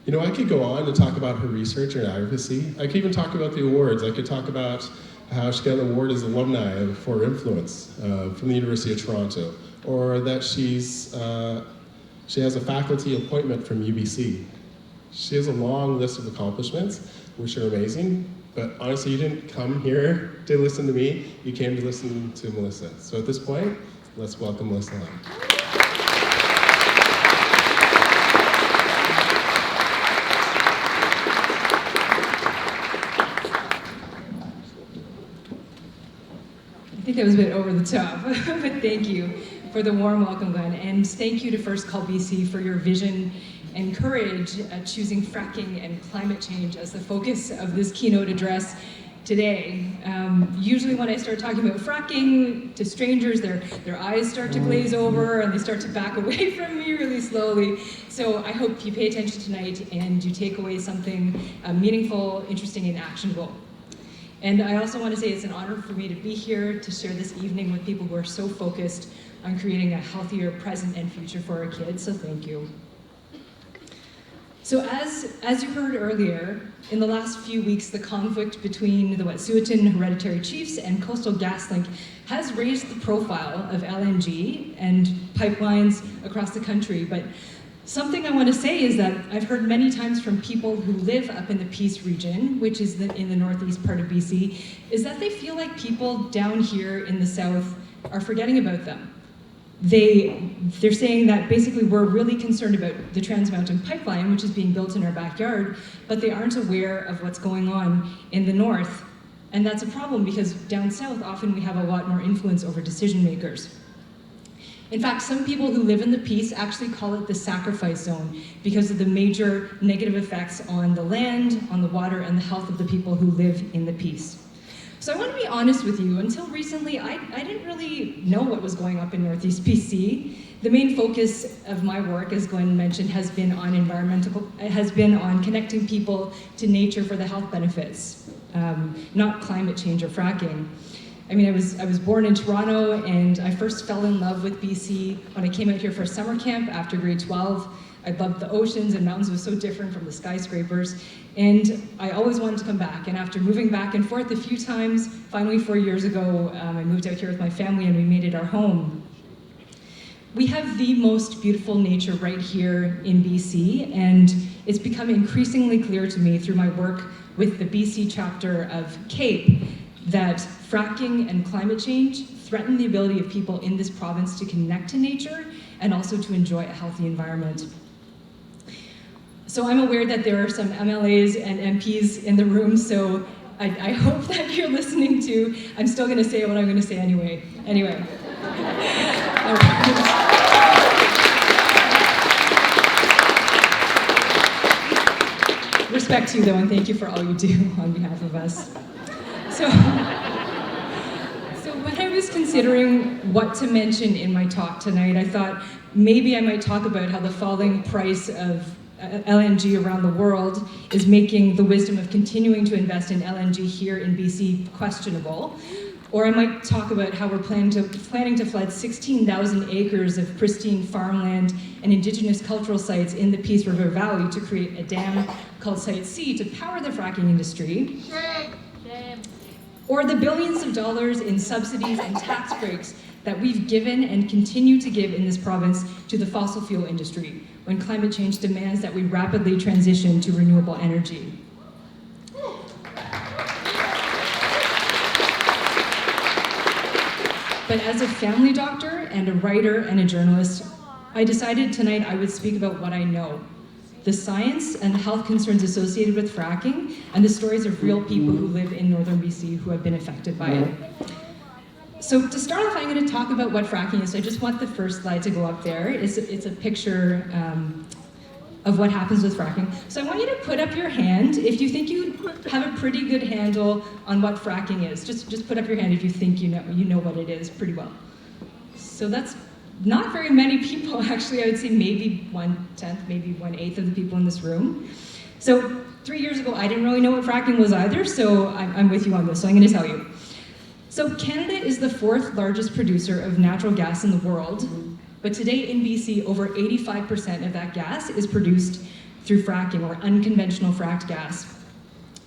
You know, I could go on to talk about her research and advocacy. I could even talk about the awards. I could talk about how she got an award as alumni for influence from the University of Toronto, or that she has a faculty appointment from UBC. She has a long list of accomplishments, which are amazing, but honestly, you didn't come here to listen to me, you came to listen to Melissa. So at this point, let's welcome Melissa on. I think that was a bit over the top, but thank you for the warm welcome, Glenn. And thank you to First Call BC for your vision and courage at choosing fracking and climate change as the focus of this keynote address today. Usually when I start talking about fracking to strangers, their eyes start to glaze over and they start to back away from me really slowly. So I hope you pay attention tonight and you take away something meaningful, interesting, and actionable. And I also want to say it's an honor for me to be here to share this evening with people who are so focused on creating a healthier present and future for our kids, so thank you. So as you heard earlier, in the last few weeks, the conflict between the Wet'suwet'en hereditary chiefs and Coastal GasLink has raised the profile of LNG and pipelines across the country. But something I want to say is that I've heard many times from people who live up in the Peace region, which is in the northeast part of BC, is that they feel like people down here in the south are forgetting about them. They're saying that basically we're really concerned about the Trans Mountain Pipeline, which is being built in our backyard, but they aren't aware of what's going on in the north. And that's a problem because down south, often we have a lot more influence over decision makers. In fact, some people who live in the Peace actually call it the sacrifice zone because of the major negative effects on the land, on the water, and the health of the people who live in the Peace. So I want to be honest with you, until recently, I didn't really know what was going up in Northeast BC. The main focus of my work, as Glenn mentioned, has been on connecting people to nature for the health benefits, not climate change or fracking. I mean, I was born in Toronto, and I first fell in love with BC when I came out here for summer camp after grade 12. I loved the oceans and mountains. It was so different from the skyscrapers. And I always wanted to come back. And after moving back and forth a few times, finally 4 years ago, I moved out here with my family and we made it our home. We have the most beautiful nature right here in BC, and it's become increasingly clear to me through my work with the BC chapter of CAPE that fracking and climate change threaten the ability of people in this province to connect to nature and also to enjoy a healthy environment. So I'm aware that there are some MLAs and MPs in the room, so I hope that you're listening to. I'm still going to say what I'm going to say anyway. Respect to you, though, and thank you for all you do on behalf of us. So when I was considering what to mention in my talk tonight, I thought maybe I might talk about how the falling price of LNG around the world is making the wisdom of continuing to invest in LNG here in BC questionable. Or I might talk about how we're planning to flood 16,000 acres of pristine farmland and indigenous cultural sites in the Peace River Valley to create a dam called Site C to power the fracking industry. Or the billions of dollars in subsidies and tax breaks that we've given and continue to give in this province to the fossil fuel industry when climate change demands that we rapidly transition to renewable energy. But as a family doctor and a writer and a journalist, I decided tonight I would speak about what I know, the science and the health concerns associated with fracking, and the stories of real people who live in northern BC who have been affected by it. So to start off, I'm going to talk about what fracking is. So I just want the first slide to go up there. It's a picture of what happens with fracking. So I want you to put up your hand if you think you have a pretty good handle on what fracking is. Just put up your hand if you think you know what it is pretty well. So that's not very many people, actually. I would say maybe 1/10, maybe 1/8 of the people in this room. So 3 years ago, I didn't really know what fracking was either, so I'm with you on this, so I'm going to tell you. So Canada is the 4th largest producer of natural gas in the world, but today in BC, over 85% of that gas is produced through fracking, or unconventional fracked gas.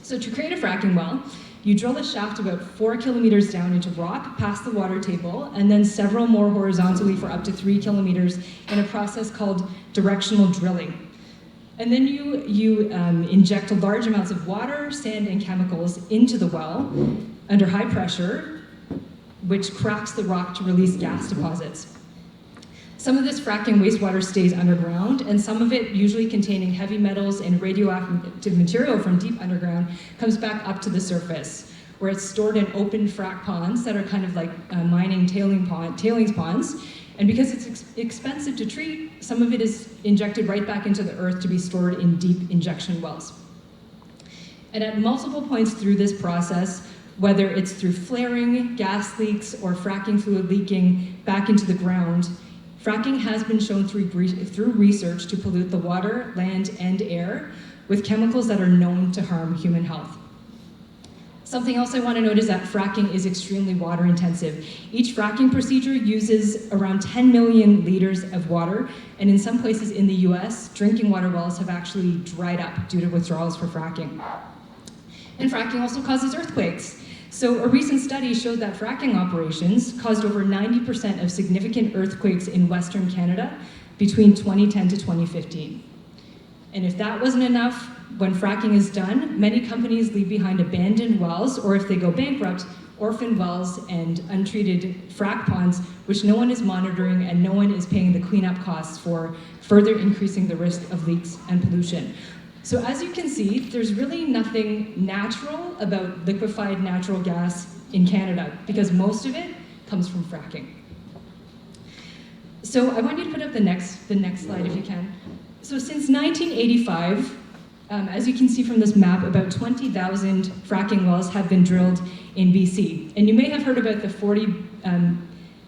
So to create a fracking well, you drill a shaft about 4 kilometers down into rock, past the water table, and then several more horizontally for up to 3 kilometers in a process called directional drilling. And then you inject large amounts of water, sand, and chemicals into the well under high pressure, which cracks the rock to release gas deposits. Some of this fracking wastewater stays underground, and some of it, usually containing heavy metals and radioactive material from deep underground, comes back up to the surface, where it's stored in open frack ponds that are kind of like mining tailings ponds. And because it's expensive to treat, some of it is injected right back into the earth to be stored in deep injection wells. And at multiple points through this process, whether it's through flaring, gas leaks, or fracking fluid leaking back into the ground, fracking has been shown through research to pollute the water, land, and air with chemicals that are known to harm human health. Something else I want to note is that fracking is extremely water intensive. Each fracking procedure uses around 10 million liters of water, and in some places in the US, drinking water wells have actually dried up due to withdrawals for fracking. And fracking also causes earthquakes. So a recent study showed that fracking operations caused over 90% of significant earthquakes in Western Canada between 2010 to 2015. And if that wasn't enough, when fracking is done, many companies leave behind abandoned wells, or if they go bankrupt, orphan wells and untreated frack ponds, which no one is monitoring and no one is paying the cleanup costs for, further increasing the risk of leaks and pollution. So as you can see, there's really nothing natural about liquefied natural gas in Canada, because most of it comes from fracking. So I want you to put up the next slide if you can. So since 1985, as you can see from this map, about 20,000 fracking wells have been drilled in BC. And you may have heard about the $40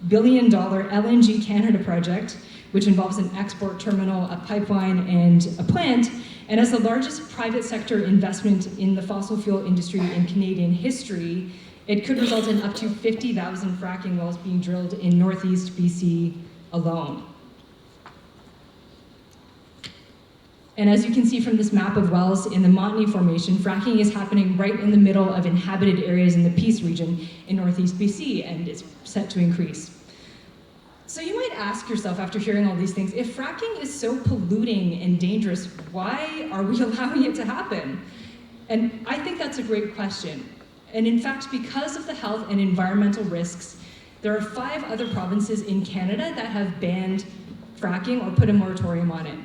billion LNG Canada project, which involves an export terminal, a pipeline, and a plant. And as the largest private sector investment in the fossil fuel industry in Canadian history, it could result in up to 50,000 fracking wells being drilled in Northeast BC alone. And as you can see from this map of wells in the Montney Formation, fracking is happening right in the middle of inhabited areas in the Peace region in Northeast BC, and it's set to increase. So you might ask yourself, after hearing all these things, if fracking is so polluting and dangerous, why are we allowing it to happen? And I think that's a great question. And in fact, because of the health and environmental risks, there are 5 other provinces in Canada that have banned fracking or put a moratorium on it.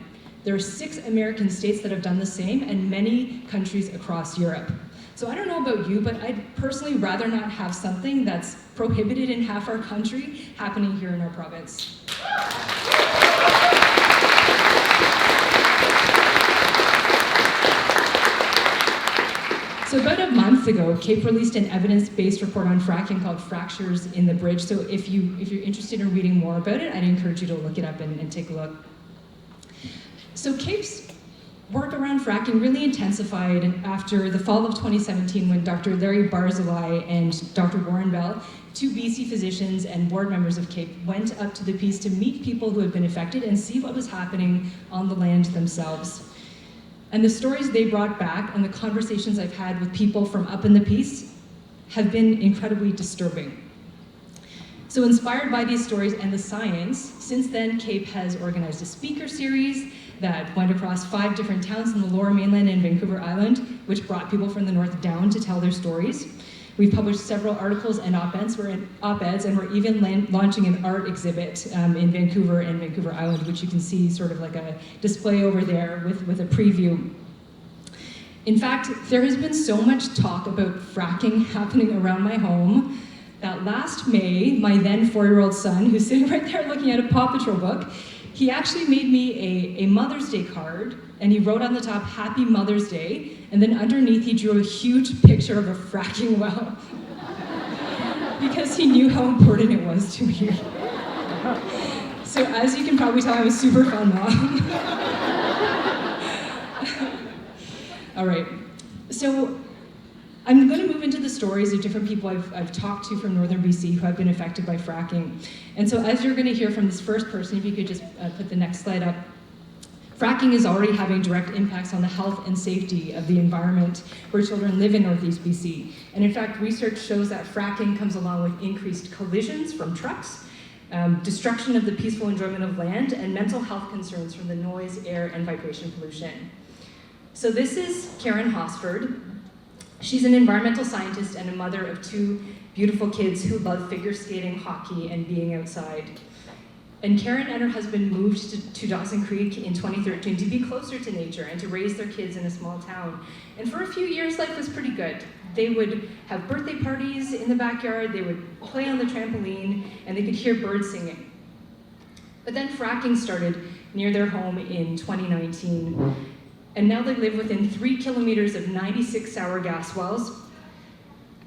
There are 6 American states that have done the same, and many countries across Europe. So I don't know about you, but I'd personally rather not have something that's prohibited in half our country happening here in our province. So about a month ago, CAPE released an evidence-based report on fracking called Fractures in the Bridge. So if you're interested in reading more about it, I'd encourage you to look it up and take a look. So CAPE's work around fracking really intensified after the fall of 2017, when Dr. Larry Barzilai and Dr. Warren Bell, 2 BC physicians and board members of CAPE, went up to the Peace to meet people who had been affected and see what was happening on the land themselves. And the stories they brought back and the conversations I've had with people from up in the Peace have been incredibly disturbing. So inspired by these stories and the science, since then CAPE has organized a speaker series that went across 5 different towns in the Lower Mainland and Vancouver Island, which brought people from the north down to tell their stories. We've published several articles and op-eds, and we're even launching an art exhibit in Vancouver and Vancouver Island, which you can see sort of like a display over there with a preview. In fact, there has been so much talk about fracking happening around my home that last May, my then 4-year-old son, who's sitting right there looking at a Paw Patrol book, he actually made me a Mother's Day card, and he wrote on the top, "Happy Mother's Day," and then underneath he drew a huge picture of a fracking well because he knew how important it was to me. So as you can probably tell, I'm a super fun mom. All right, so I'm going to move into the stories of different people I've talked to from northern BC who have been affected by fracking. And so as you're going to hear from this first person, if you could just put the next slide up. Fracking is already having direct impacts on the health and safety of the environment where children live in Northeast BC. And in fact, research shows that fracking comes along with increased collisions from trucks, destruction of the peaceful enjoyment of land, and mental health concerns from the noise, air, and vibration pollution. So this is Karen Hosford. She's an environmental scientist and a mother of 2 beautiful kids who love figure skating, hockey, and being outside. And Karen and her husband moved to Dawson Creek in 2013 to be closer to nature and to raise their kids in a small town. And for a few years, life was pretty good. They would have birthday parties in the backyard, they would play on the trampoline, and they could hear birds singing. But then fracking started near their home in 2019. And now they live within 3 kilometers of 96 sour gas wells.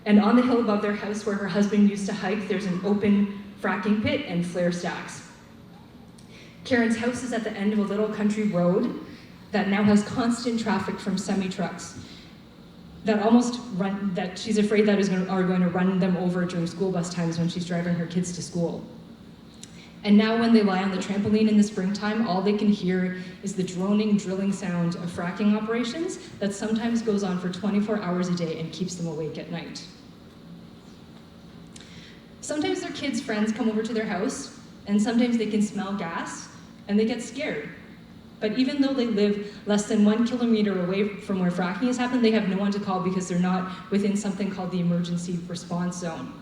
And on the hill above their house where her husband used to hike, there's an open fracking pit and flare stacks. Karen's house is at the end of a little country road that now has constant traffic from semi-trucks that she's afraid that are going to run them over during school bus times when she's driving her kids to school. And now when they lie on the trampoline in the springtime, all they can hear is the droning, drilling sound of fracking operations that sometimes goes on for 24 hours a day and keeps them awake at night. Sometimes their kids' friends come over to their house, and sometimes they can smell gas, and they get scared. But even though they live less than 1 kilometer away from where fracking has happened, they have no one to call because they're not within something called the emergency response zone.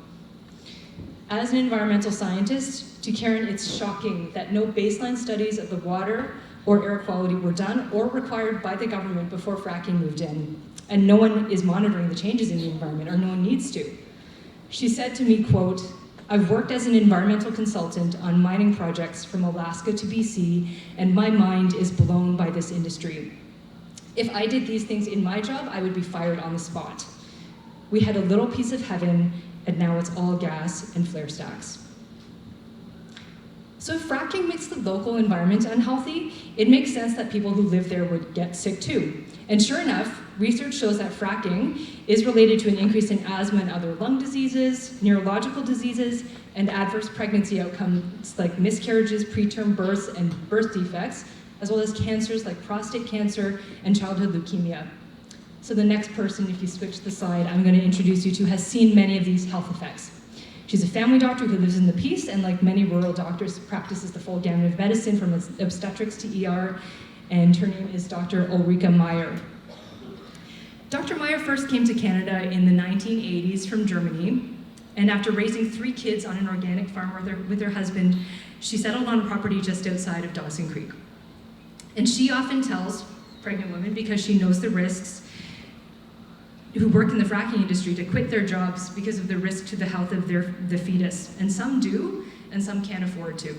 As an environmental scientist, to Karen, it's shocking that no baseline studies of the water or air quality were done or required by the government before fracking moved in. And no one is monitoring the changes in the environment, or no one needs to. She said to me, quote, "I've worked as an environmental consultant on mining projects from Alaska to BC, and my mind is blown by this industry. If I did these things in my job, I would be fired on the spot. We had a little piece of heaven, and now it's all gas and flare stacks." So if fracking makes the local environment unhealthy, it makes sense that people who live there would get sick too. And sure enough, research shows that fracking is related to an increase in asthma and other lung diseases, neurological diseases, and adverse pregnancy outcomes like miscarriages, preterm births, and birth defects, as well as cancers like prostate cancer and childhood leukemia. So the next person, if you switch the slide, I'm going to introduce you to has seen many of these health effects. She's a family doctor who lives in the Peace, and like many rural doctors, practices the full gamut of medicine from obstetrics to ER, and her name is Dr. Ulrika Meyer. Dr. Meyer first came to Canada in the 1980s from Germany, and after raising 3 kids on an organic farm with her husband, she settled on a property just outside of Dawson Creek. And she often tells pregnant women, because she knows the risks, who work in the fracking industry to quit their jobs because of the risk to the health of the fetus. And some do, and some can't afford to.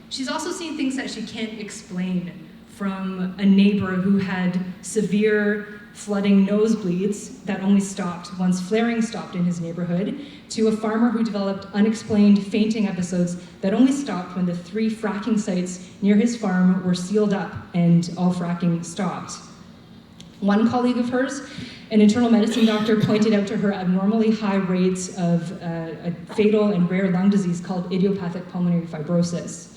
She's also seen things that she can't explain, from a neighbor who had severe flooding nosebleeds that only stopped once flaring stopped in his neighborhood, to a farmer who developed unexplained fainting episodes that only stopped when the 3 fracking sites near his farm were sealed up and all fracking stopped. One colleague of hers, an internal medicine doctor, pointed out to her abnormally high rates of a fatal and rare lung disease called idiopathic pulmonary fibrosis.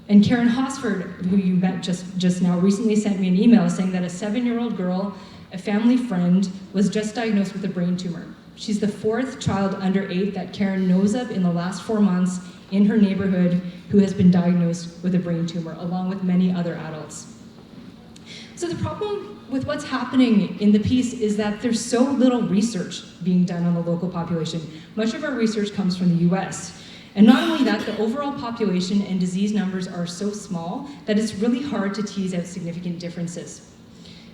And Karen Hosford, who you met just now, recently sent me an email saying that a 7-year-old girl, a family friend, was just diagnosed with a brain tumor. She's the 4th child under 8 that Karen knows of in the last 4 months in her neighborhood who has been diagnosed with a brain tumor, along with many other adults. So the problem with what's happening in the Peace is that there's so little research being done on the local population. Much of our research comes from the US. And not only that, the overall population and disease numbers are so small that it's really hard to tease out significant differences.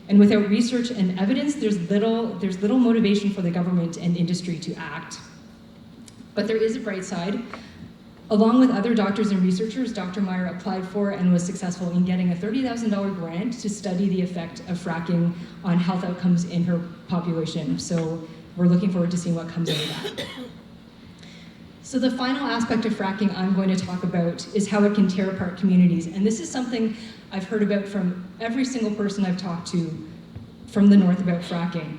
And without research and evidence, there's little motivation for the government and industry to act. But there is a bright side. Along with other doctors and researchers, Dr. Meyer applied for and was successful in getting a $30,000 grant to study the effect of fracking on health outcomes in her population. So we're looking forward to seeing what comes out of that. So the final aspect of fracking I'm going to talk about is how it can tear apart communities. And this is something I've heard about from every single person I've talked to from the north about fracking.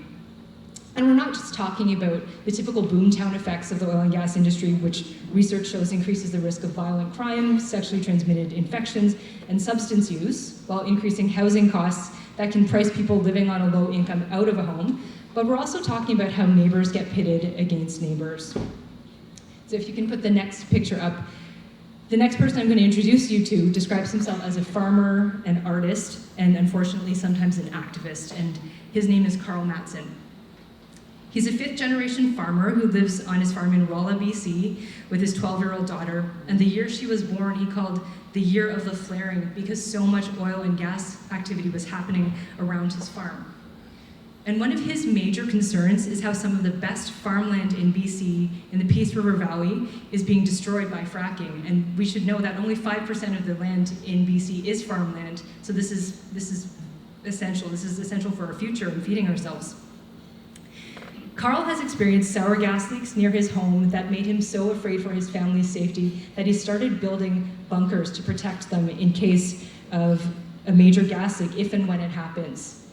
And we're not just talking about the typical boomtown effects of the oil and gas industry, which research shows increases the risk of violent crime, sexually transmitted infections, and substance use, while increasing housing costs that can price people living on a low income out of a home. But we're also talking about how neighbors get pitted against neighbors. So if you can put the next picture up, the next person I'm going to introduce you to describes himself as a farmer, an artist, and unfortunately sometimes an activist, and his name is Carl Mattson. He's a fifth-generation farmer who lives on his farm in Rolla, BC, with his 12-year-old daughter, and the year she was born he called the year of the flaring because so much oil and gas activity was happening around his farm. And one of his major concerns is how some of the best farmland in BC, in the Peace River Valley, is being destroyed by fracking. And we should know that only 5% of the land in BC is farmland, so this is essential. This is essential for our future and feeding ourselves. Carl has experienced sour gas leaks near his home that made him so afraid for his family's safety that he started building bunkers to protect them in case of a major gas leak, if and when it happens.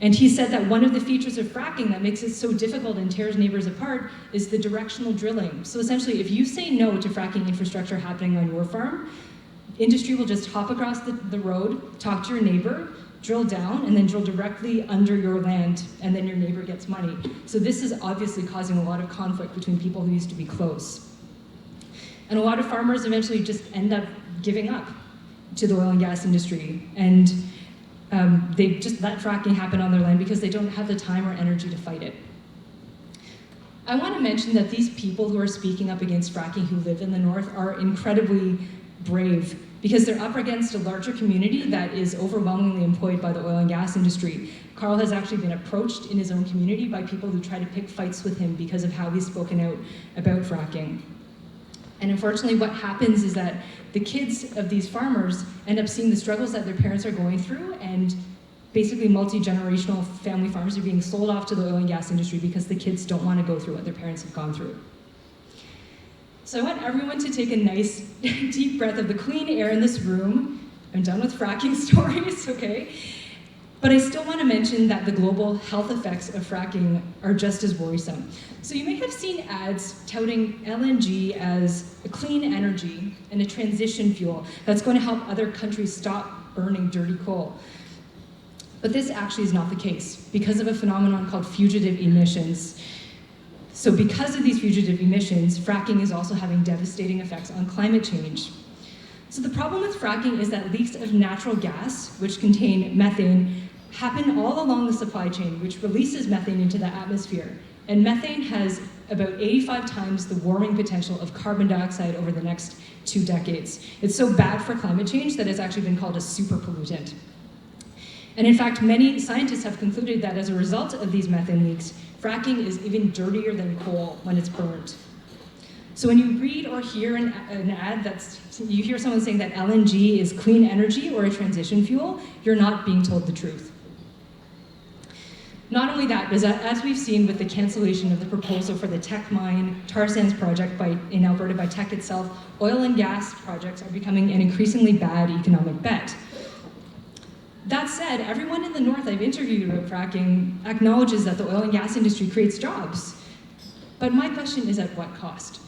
And he said that one of the features of fracking that makes it so difficult and tears neighbors apart is the directional drilling. So essentially, if you say no to fracking infrastructure happening on your farm, industry will just hop across the road, talk to your neighbor, drill down, and then drill directly under your land, and then your neighbor gets money. So this is obviously causing a lot of conflict between people who used to be close. And a lot of farmers eventually just end up giving up to the oil and gas industry, and they just let fracking happen on their land because they don't have the time or energy to fight it. I want to mention that these people who are speaking up against fracking who live in the north are incredibly brave, because they're up against a larger community that is overwhelmingly employed by the oil and gas industry. Carl has actually been approached in his own community by people who try to pick fights with him because of how he's spoken out about fracking. And unfortunately, what happens is that the kids of these farmers end up seeing the struggles that their parents are going through, and basically multi-generational family farms are being sold off to the oil and gas industry because the kids don't want to go through what their parents have gone through. So I want everyone to take a nice deep breath of the clean air in this room. I'm done with fracking stories, okay? But I still want to mention that the global health effects of fracking are just as worrisome. So you may have seen ads touting LNG as a clean energy and a transition fuel that's going to help other countries stop burning dirty coal. But this actually is not the case because of a phenomenon called fugitive emissions. So because of these fugitive emissions, fracking is also having devastating effects on climate change. So the problem with fracking is that leaks of natural gas, which contain methane, happen all along the supply chain, which releases methane into the atmosphere. And methane has about 85 times the warming potential of carbon dioxide over the next 2 decades. It's so bad for climate change that it's actually been called a super pollutant. And in fact, many scientists have concluded that as a result of these methane leaks, fracking is even dirtier than coal when it's burned. So when you read or hear an ad you hear someone saying that LNG is clean energy or a transition fuel, you're not being told the truth. Not only that, but as we've seen with the cancellation of the proposal for the Teck Mine tar sands project in Alberta by Teck itself, oil and gas projects are becoming an increasingly bad economic bet. That said, everyone in the north I've interviewed about fracking acknowledges that the oil and gas industry creates jobs. But my question is, at what cost?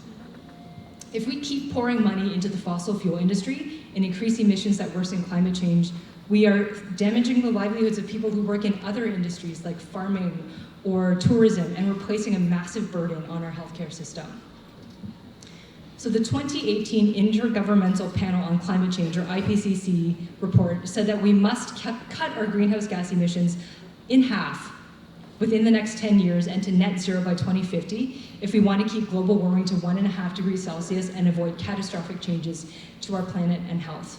If we keep pouring money into the fossil fuel industry and increase emissions that worsen climate change, we are damaging the livelihoods of people who work in other industries like farming or tourism, and we're placing a massive burden on our healthcare system. So the 2018 Intergovernmental Panel on Climate Change, or IPCC, report said that we must cut our greenhouse gas emissions in half within the next 10 years and to net zero by 2050 if we want to keep global warming to 1.5 degrees Celsius and avoid catastrophic changes to our planet and health.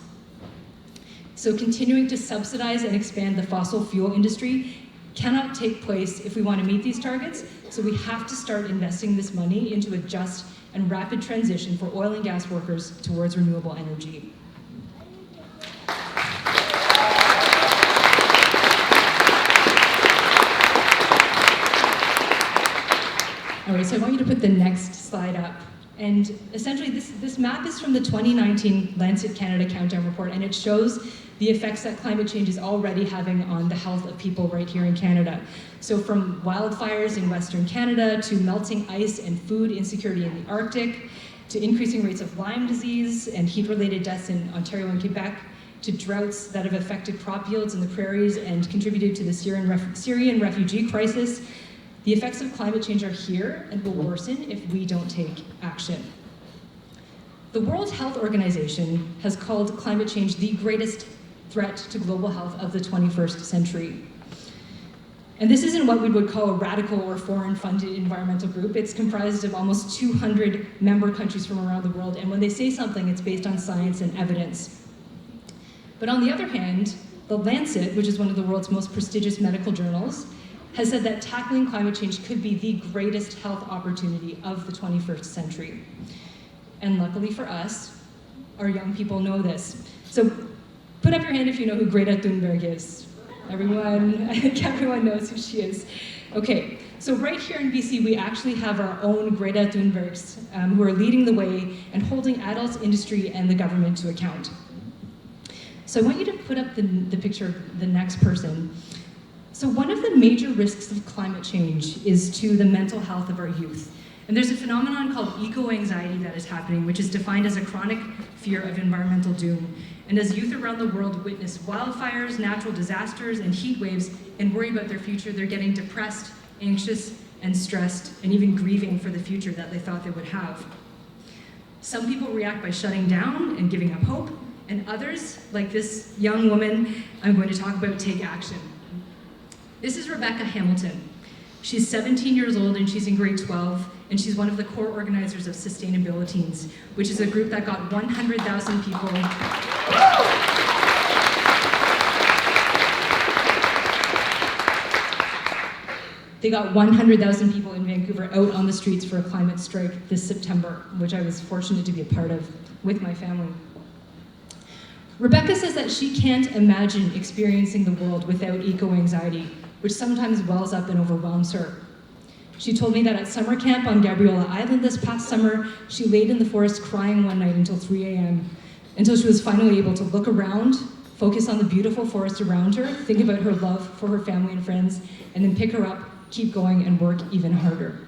So continuing to subsidize and expand the fossil fuel industry cannot take place if we want to meet these targets, so we have to start investing this money into a just and rapid transition for oil and gas workers towards renewable energy. All right, so I want you to put the next slide up. And essentially this map is from the 2019 Lancet Canada Countdown Report, and it shows the effects that climate change is already having on the health of people right here in Canada. So from wildfires in Western Canada, to melting ice and food insecurity in the Arctic, to increasing rates of Lyme disease and heat-related deaths in Ontario and Quebec, to droughts that have affected crop yields in the prairies and contributed to the Syrian refugee crisis. The effects of climate change are here and will worsen if we don't take action. The World Health Organization has called climate change the greatest threat to global health of the 21st century. And this isn't what we would call a radical or foreign-funded environmental group. It's comprised of almost 200 member countries from around the world, and when they say something, it's based on science and evidence. But on the other hand, the Lancet, which is one of the world's most prestigious medical journals, has said that tackling climate change could be the greatest health opportunity of the 21st century. And luckily for us, our young people know this. So put up your hand if you know who Greta Thunberg is. Everyone, I think everyone knows who she is. Okay, so right here in BC, we actually have our own Greta Thunbergs who are leading the way and holding adults, industry, and the government to account. So I want you to put up the picture of the next person. So one of the major risks of climate change is to the mental health of our youth. And there's a phenomenon called eco-anxiety that is happening, which is defined as a chronic fear of environmental doom. And as youth around the world witness wildfires, natural disasters, and heat waves, and worry about their future, they're getting depressed, anxious, and stressed, and even grieving for the future that they thought they would have. Some people react by shutting down and giving up hope, and others, like this young woman I'm going to talk about, take action. This is Rebecca Hamilton. She's 17 years old and she's in grade 12, and she's one of the core organizers of Sustainabiliteens, which is a group that got 100,000 people. They got 100,000 people in Vancouver out on the streets for a climate strike this September, which I was fortunate to be a part of with my family. Rebecca says that she can't imagine experiencing the world without eco-anxiety, which sometimes wells up and overwhelms her. She told me that at summer camp on Gabriola Island this past summer, she laid in the forest crying one night until 3 a.m., until she was finally able to look around, focus on the beautiful forest around her, think about her love for her family and friends, and then pick her up, keep going, and work even harder.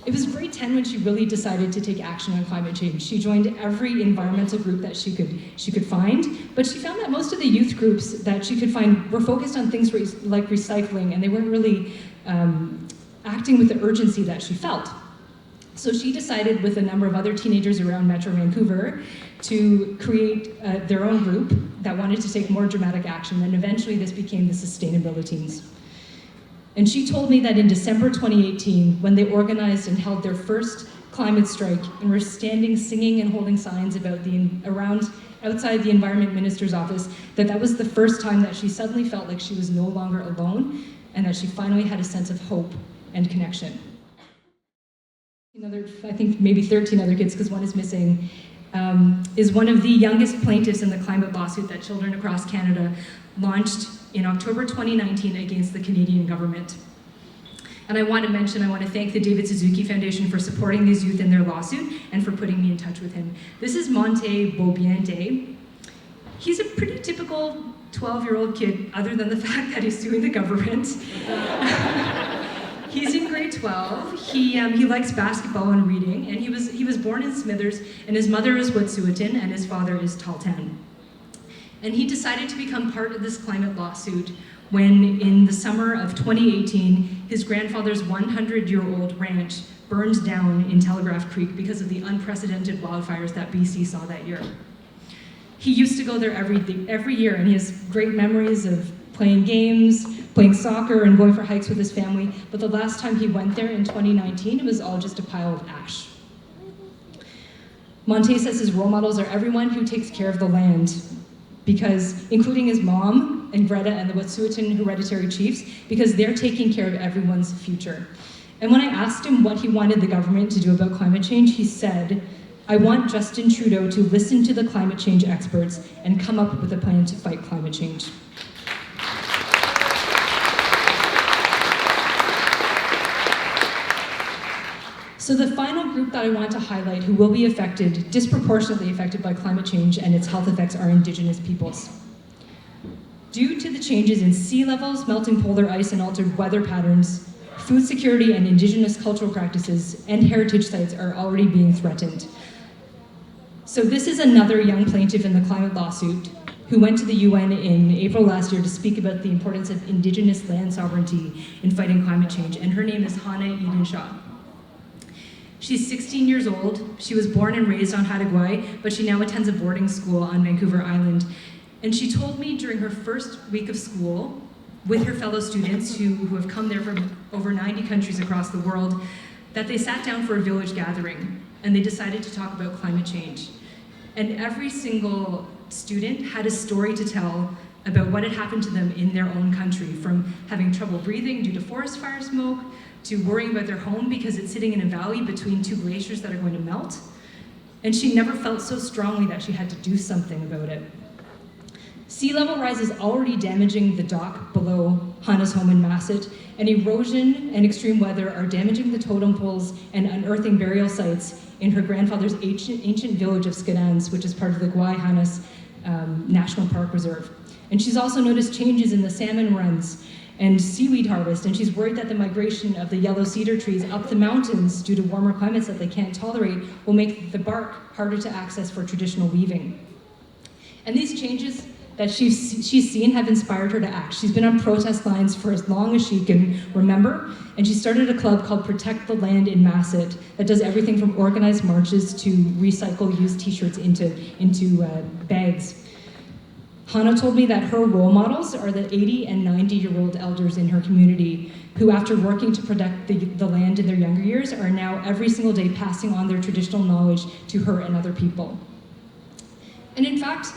It was grade 10 when she really decided to take action on climate change. She joined every environmental group that she could find, but she found that most of the youth groups that she could find were focused on things like recycling, and they weren't really acting with the urgency that she felt. So she decided, with a number of other teenagers around Metro Vancouver, to create their own group that wanted to take more dramatic action, and eventually this became the Sustainabiliteens. And she told me that in December 2018, when they organized and held their first climate strike and were standing, singing, and holding signs about outside the Environment Minister's office, that was the first time that she suddenly felt like she was no longer alone, and that she finally had a sense of hope and connection. I think maybe 13 other kids, because one is missing, is one of the youngest plaintiffs in the climate lawsuit that Children Across Canada launched in October 2019 against the Canadian government. And I want to thank the David Suzuki Foundation for supporting these youth in their lawsuit and for putting me in touch with him. This is Monta Beaubiente. He's a pretty typical 12-year-old kid, other than the fact that he's suing the government. He's in grade 12. He likes basketball and reading, and he was born in Smithers, and his mother is Wet'suwet'en, and his father is Tahltan. And he decided to become part of this climate lawsuit when, in the summer of 2018, his grandfather's 100-year-old ranch burned down in Telegraph Creek because of the unprecedented wildfires that BC saw that year. He used to go there every year, and he has great memories of playing games, playing soccer, and going for hikes with his family. But the last time he went there in 2019, it was all just a pile of ash. Monta says his role models are everyone who takes care of the land, because, including his mom and Greta and the Wet'suwet'en hereditary chiefs, because they're taking care of everyone's future. And when I asked him what he wanted the government to do about climate change, he said, "I want Justin Trudeau to listen to the climate change experts and come up with a plan to fight climate change." So the final group that I want to highlight who will be affected, disproportionately affected by climate change and its health effects are Indigenous peoples. Due to the changes in sea levels, melting polar ice, and altered weather patterns, food security and Indigenous cultural practices and heritage sites are already being threatened. So this is another young plaintiff in the climate lawsuit who went to the UN in April last year to speak about the importance of Indigenous land sovereignty in fighting climate change, and her name is Hannah Edenshaw. She's 16 years old. She was born and raised on Haida, but she now attends a boarding school on Vancouver Island. And she told me during her first week of school, with her fellow students who have come there from over 90 countries across the world, that they sat down for a village gathering and they decided to talk about climate change. And every single student had a story to tell about what had happened to them in their own country, from having trouble breathing due to forest fire smoke, to worrying about their home because it's sitting in a valley between two glaciers that are going to melt. And she never felt so strongly that she had to do something about it. Sea level rise is already damaging the dock below Hannah's home in Masset, and erosion and extreme weather are damaging the totem poles and unearthing burial sites in her grandfather's ancient village of Skadans, which is part of the Guayhanas National Park Reserve. And she's also noticed changes in the salmon runs and seaweed harvest, and she's worried that the migration of the yellow cedar trees up the mountains due to warmer climates that they can't tolerate will make the bark harder to access for traditional weaving. And these changes that she's seen have inspired her to act. She's been on protest lines for as long as she can remember, and she started a club called Protect the Land in Masset that does everything from organized marches to recycle used t-shirts into bags. Hannah told me that her role models are the 80 and 90-year-old elders in her community who, after working to protect the land in their younger years, are now every single day passing on their traditional knowledge to her and other people. And in fact,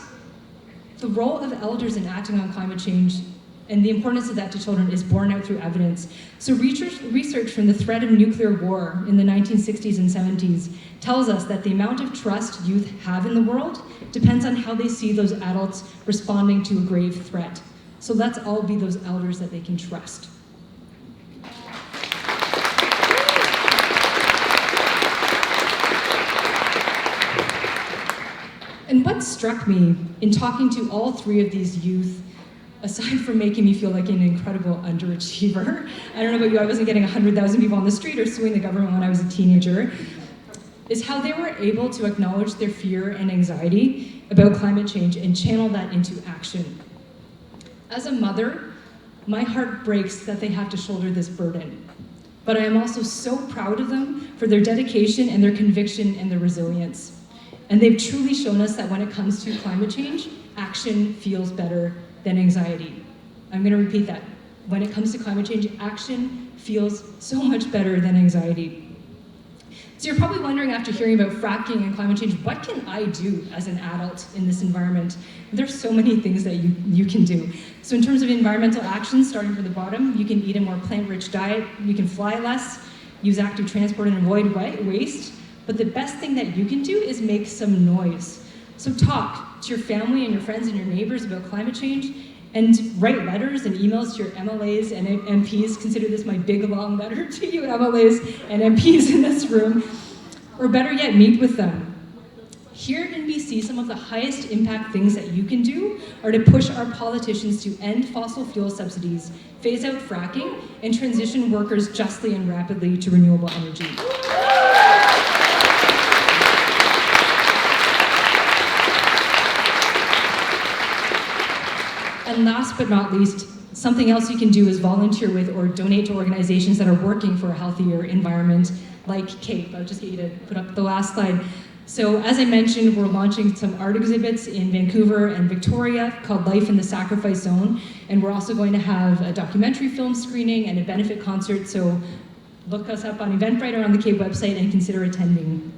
the role of elders in acting on climate change and the importance of that to children is borne out through evidence. So research from the threat of nuclear war in the 1960s and 70s tells us that the amount of trust youth have in the world depends on how they see those adults responding to a grave threat. So let's all be those elders that they can trust. And what struck me in talking to all three of these youth, aside from making me feel like an incredible underachiever, I don't know about you, I wasn't getting 100,000 people on the street or suing the government when I was a teenager, is how they were able to acknowledge their fear and anxiety about climate change and channel that into action. As a mother, my heart breaks that they have to shoulder this burden. But I am also so proud of them for their dedication and their conviction and their resilience. And they've truly shown us that when it comes to climate change, action feels better than anxiety. I'm going to repeat that. When it comes to climate change, action feels so much better than anxiety. So you're probably wondering, after hearing about fracking and climate change, what can I do as an adult in this environment? There's so many things that you can do. So in terms of environmental actions, starting from the bottom, you can eat a more plant-rich diet, you can fly less, use active transport and avoid waste. But the best thing that you can do is make some noise. So talk to your family and your friends and your neighbors about climate change, and write letters and emails to your MLAs and MPs. Consider this my big long letter to you MLAs and MPs in this room. Or better yet, meet with them. Here in BC, some of the highest impact things that you can do are to push our politicians to end fossil fuel subsidies, phase out fracking, and transition workers justly and rapidly to renewable energy. And last but not least, something else you can do is volunteer with or donate to organizations that are working for a healthier environment, like CAPE. I'll just get you to put up the last slide. So as I mentioned, we're launching some art exhibits in Vancouver and Victoria called Life in the Sacrifice Zone. And we're also going to have a documentary film screening and a benefit concert. So look us up on Eventbrite or on the CAPE website and consider attending.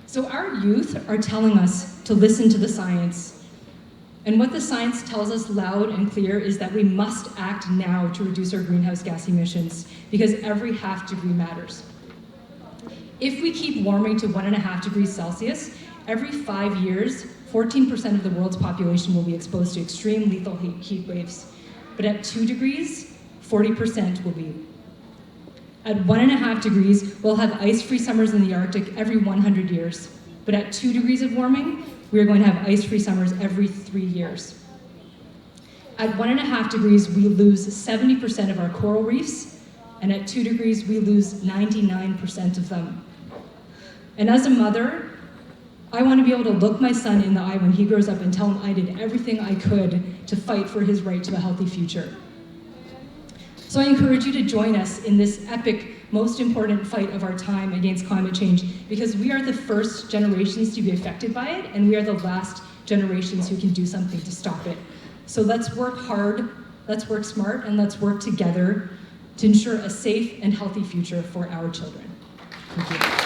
So our youth are telling us to listen to the science. And what the science tells us loud and clear is that we must act now to reduce our greenhouse gas emissions, because every half degree matters. If we keep warming to 1.5 degrees Celsius, every 5 years, 14% of the world's population will be exposed to extreme lethal heat waves. But at 2 degrees, 40% will be. At 1.5 degrees, we'll have ice-free summers in the Arctic every 100 years. But at 2 degrees of warming, we are going to have ice-free summers every 3 years. At 1.5 degrees, we lose 70% of our coral reefs, and at 2 degrees, we lose 99% of them. And as a mother, I want to be able to look my son in the eye when he grows up and tell him I did everything I could to fight for his right to a healthy future. So I encourage you to join us in this epic, most important fight of our time against climate change, because we are the first generations to be affected by it, and we are the last generations who can do something to stop it. So let's work hard, let's work smart, and let's work together to ensure a safe and healthy future for our children. Thank you.